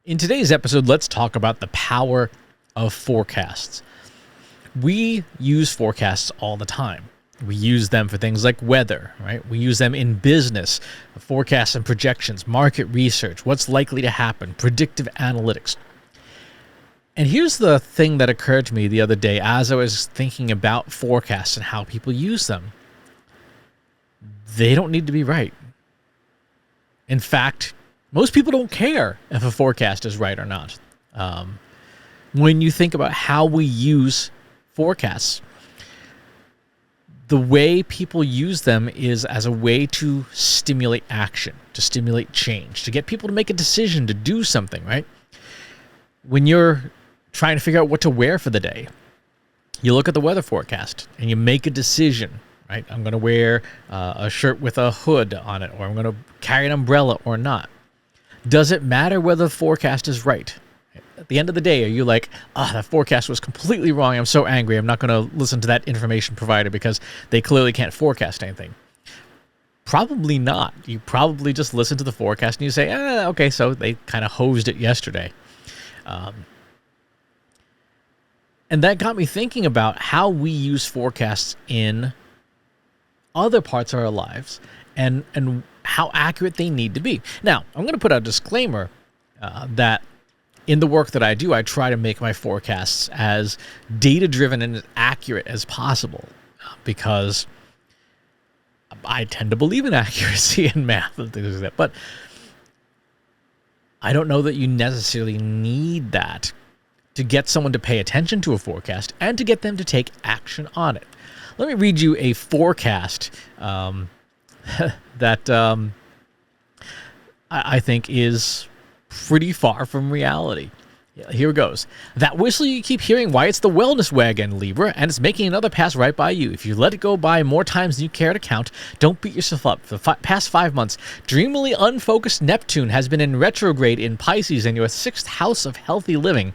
In today's episode, let's talk about the power of forecasts. We use forecasts all the time. We use them for things like weather, right? We use them in business, forecasts and projections, market research, what's likely to happen, predictive analytics. And here's the thing that occurred to me the other day as I was thinking about forecasts and how people use them. They don't need to be right. In fact, most people don't care if a forecast is right or not. When you think about how we use forecasts, the way people use them is as a way to stimulate action, to stimulate change, to get people to make a decision to do something, right? When you're trying to figure out what to wear for the day, you look at the weather forecast and you make a decision, right? I'm going to wear a shirt with a hood on it, or I'm going to carry an umbrella or not. Does it matter whether the forecast is right? At the end of the day, are you like, that forecast was completely wrong. I'm so angry. I'm not going to listen to that information provider because they clearly can't forecast anything. Probably not. You probably just listen to the forecast and you say, okay, so they kind of hosed it yesterday. And that got me thinking about how we use forecasts in other parts of our lives and how accurate they need to be. Now, I'm going to put out a disclaimer that in the work that I do, I try to make my forecasts as data-driven and as accurate as possible because I tend to believe in accuracy in math and things like that. But I don't know that you necessarily need that to get someone to pay attention to a forecast and to get them to take action on it. Let me read you a forecast that I think is pretty far from reality. Here it goes. That whistle you keep hearing, why, it's the wellness wagon, Libra, and it's making another pass right by you. If you let it go by more times than you care to count, don't beat yourself up. For the past 5 months, dreamily unfocused Neptune has been in retrograde in Pisces in your 6th house of healthy living.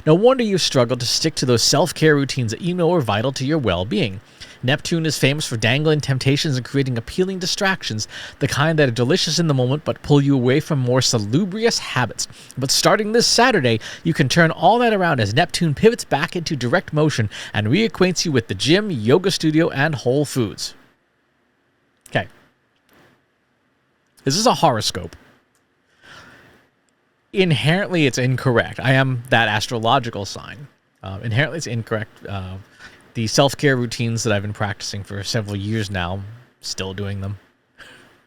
No wonder you've struggled to stick to those self-care routines that you know are vital to your well-being. Neptune is famous for dangling temptations and creating appealing distractions, the kind that are delicious in the moment but pull you away from more salubrious habits. But starting this Saturday, you can turn all that around as Neptune pivots back into direct motion and reacquaints you with the gym, yoga studio, and Whole Foods. Okay. This is a horoscope. Inherently, it's incorrect. I am that astrological sign. Inherently, it's incorrect. The self-care routines that I've been practicing for several years now, still doing them.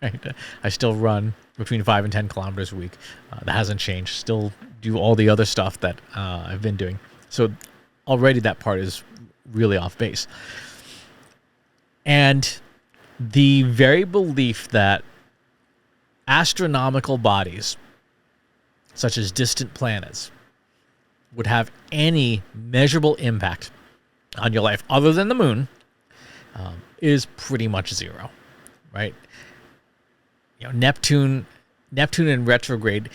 Right? I still run between 5 and 10 kilometers a week. That hasn't changed. Still do all the other stuff that I've been doing. So already that part is really off base. And the very belief that astronomical bodies, such as distant planets, would have any measurable impact on your life other than the moon is pretty much zero, right? You know, Neptune in retrograde.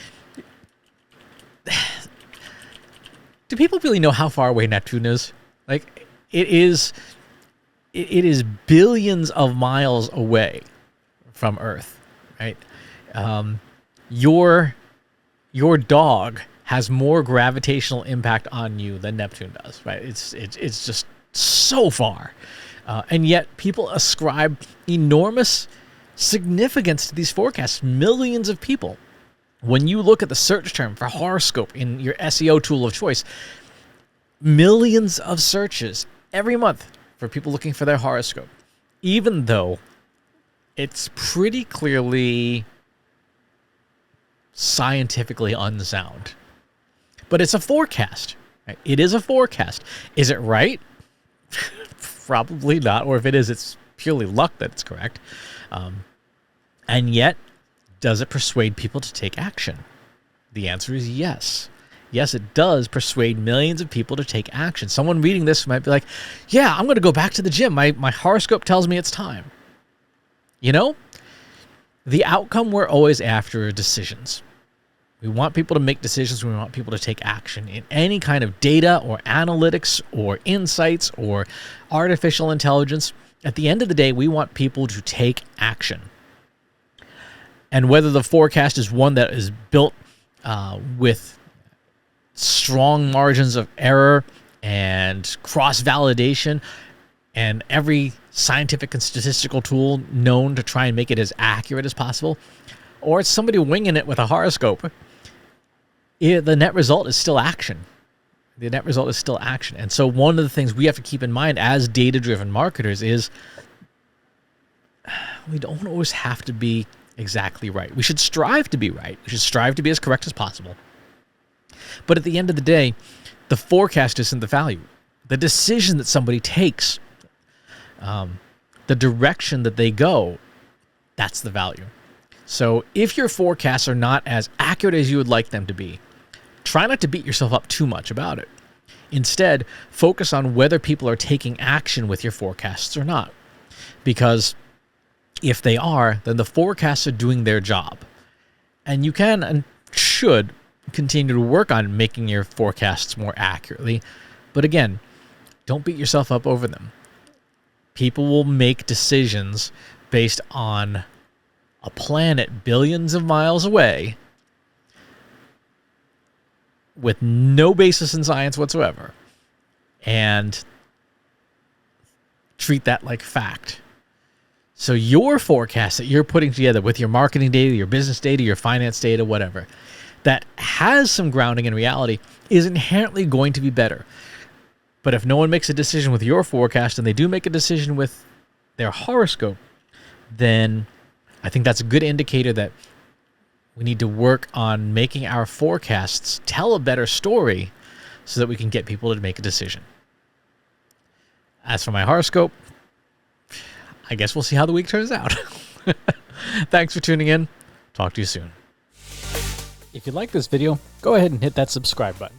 Do people really know how far away Neptune is? Like, it is billions of miles away from Earth, right? Your dog has more gravitational impact on you than Neptune does, right? It's just so far. And yet people ascribe enormous significance to these forecasts. Millions of people. When you look at the search term for horoscope in your SEO tool of choice, millions of searches every month for people looking for their horoscope, even though it's pretty clearly scientifically unsound. But it's a forecast. Right? It is a forecast. Is it right? Probably not. Or if it is, it's purely luck that it's correct. And yet, does it persuade people to take action? The answer is yes. Yes, it does persuade millions of people to take action. Someone reading this might be like, yeah, I'm going to go back to the gym. My horoscope tells me it's time. You know, the outcome we're always after are decisions. We want people to make decisions. We want people to take action in any kind of data or analytics or insights or artificial intelligence. At the end of the day, we want people to take action. And whether the forecast is one that is built with strong margins of error and cross-validation and every scientific and statistical tool known to try and make it as accurate as possible, or it's somebody winging it with a horoscope, the net result is still action. The net result is still action. And so one of the things we have to keep in mind as data-driven marketers is we don't always have to be exactly right. We should strive to be right. We should strive to be as correct as possible. But at the end of the day, the forecast isn't the value. The decision that somebody takes, the direction that they go, that's the value. So if your forecasts are not as accurate as you would like them to be, try not to beat yourself up too much about it. Instead, focus on whether people are taking action with your forecasts or not. Because if they are, then the forecasts are doing their job. And you can and should continue to work on making your forecasts more accurately. But again, don't beat yourself up over them. People will make decisions based on a planet billions of miles away with no basis in science whatsoever and treat that like fact. So your forecast that you're putting together with your marketing data, your business data, your finance data, whatever, that has some grounding in reality is inherently going to be better. But if no one makes a decision with your forecast and they do make a decision with their horoscope, then I think that's a good indicator that we need to work on making our forecasts tell a better story so that we can get people to make a decision. As for my horoscope, I guess we'll see how the week turns out. Thanks for tuning in. Talk to you soon. If you like this video, go ahead and hit that subscribe button.